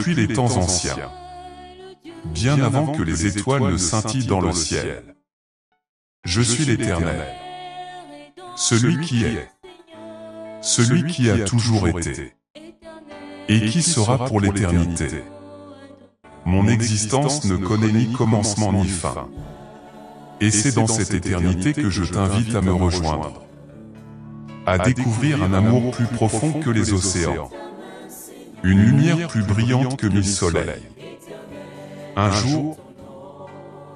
depuis les temps anciens, bien avant que les étoiles ne scintillent dans le ciel. Je suis l'Éternel, celui qui est, celui qui a toujours été, et qui sera pour l'éternité. Mon existence ne connaît ni commencement ni fin. Et c'est dans cette éternité que je t'invite à me rejoindre, à découvrir un amour plus profond que les océans, une lumière plus brillante que 1000 soleils. Un jour,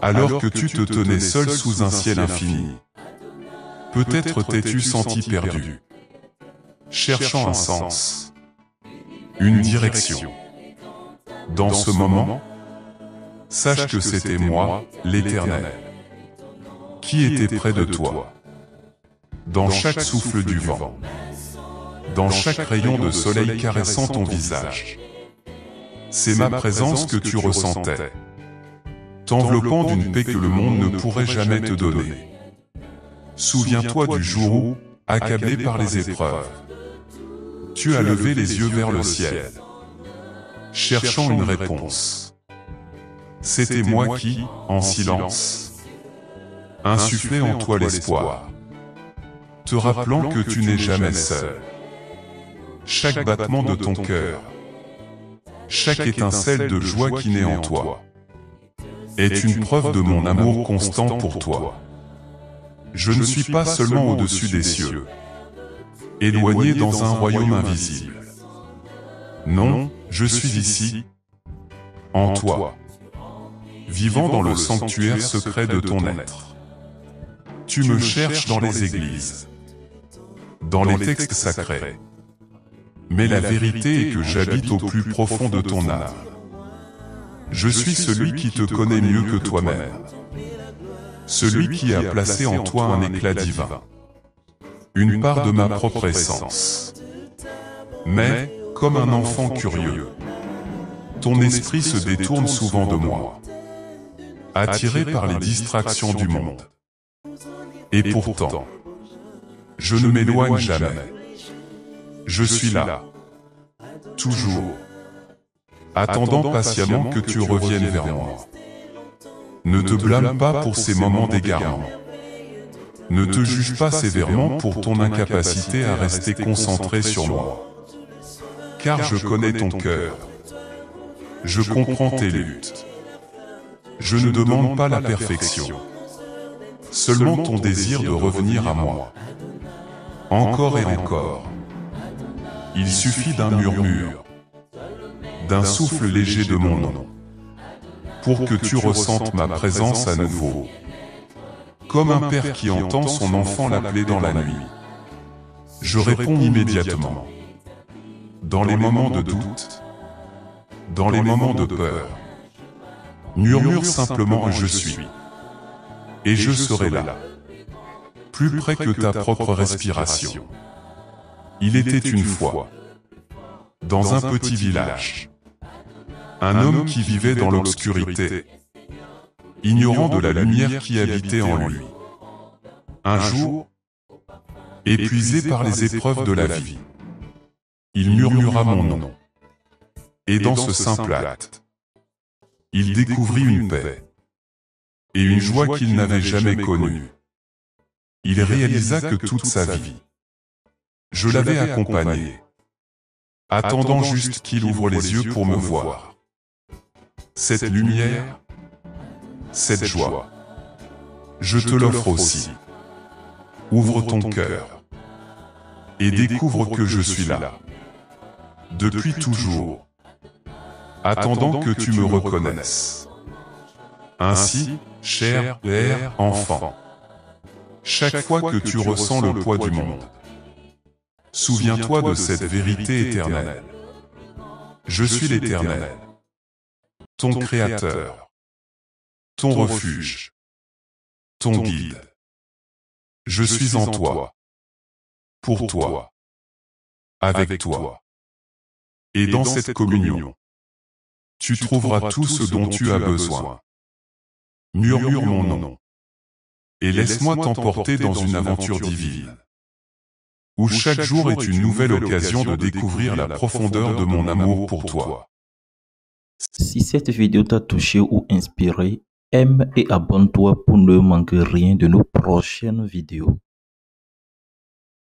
alors que tu te tenais seul sous un ciel infini, peut-être t'es-tu senti perdu, cherchant un sens, une direction. Dans ce moment, sache que c'était moi, l'Éternel, qui était près de toi, dans chaque souffle du vent, dans chaque rayon de soleil caressant ton visage. C'est ma présence que tu ressentais, t'enveloppant d'une paix que le monde ne pourrait jamais te donner. Souviens-toi du jour où, accablé par les épreuves, tu as levé les yeux vers le ciel, cherchant une réponse. C'était moi qui, en silence, insufflais en toi l'espoir, te rappelant que tu n'es jamais seul. Chaque battement de ton cœur, chaque étincelle de joie qui naît en toi, est une preuve de mon amour constant pour toi. Je ne suis pas seulement au-dessus des cieux, éloigné dans un royaume invisible. Non, je suis ici, en toi, vivant dans le sanctuaire secret de ton être. Tu me cherches dans les églises, dans les textes sacrés. Mais la vérité est que j'habite au plus profond de ton âme. Je suis celui qui te connaît mieux que toi-même, celui qui a placé en toi un éclat divin, une part de ma propre essence. Mais, comme un enfant curieux, ton esprit se détourne souvent de moi, attiré par les distractions du monde. Et pourtant, je ne m'éloigne jamais. Je suis là, toujours, attendant patiemment que tu reviennes vers moi. Ne te blâme pas pour ces moments d'égarement. Ne te juge pas sévèrement pour ton incapacité à rester concentré sur moi. Car je connais ton cœur. Je comprends tes luttes. Je ne demande pas la perfection, seulement ton désir de revenir à moi. Encore et encore. Il suffit d'un murmure, d'un souffle léger de mon nom, pour que tu ressentes ma présence à nouveau. Comme un père qui entend son enfant l'appeler dans la nuit, je réponds immédiatement. Dans les moments de doute, dans les moments de peur, murmure simplement « Je suis ». Et je serai là, plus près que ta propre respiration. Il était une fois, dans un petit village, un homme qui vivait dans l'obscurité, ignorant de la lumière qui habitait en lui. Un jour, épuisé par les épreuves de la vie, il murmura mon nom. Et dans ce simple acte, il découvrit une paix et une joie qu'il n'avait jamais connue. Il réalisa que toute sa vie, je l'avais accompagné, attendant juste qu'il ouvre les yeux pour me voir. Cette lumière, cette joie, je te l'offre aussi. Ouvre ton cœur et découvre que je suis là, depuis toujours, attendant que tu me reconnaisses. Ainsi, cher enfant, chaque fois que tu ressens le poids du monde, souviens-toi de cette vérité éternelle. Je suis l'Éternel, ton Créateur, ton refuge, ton guide. Je suis en toi, pour toi, avec toi. Et dans cette communion, tu trouveras tout ce dont tu as besoin. Murmure mon nom, et laisse-moi t'emporter dans une aventure divine, où chaque jour est une nouvelle occasion de découvrir la profondeur de mon amour pour toi. Si cette vidéo t'a touché ou inspiré, aime et abonne-toi pour ne manquer rien de nos prochaines vidéos.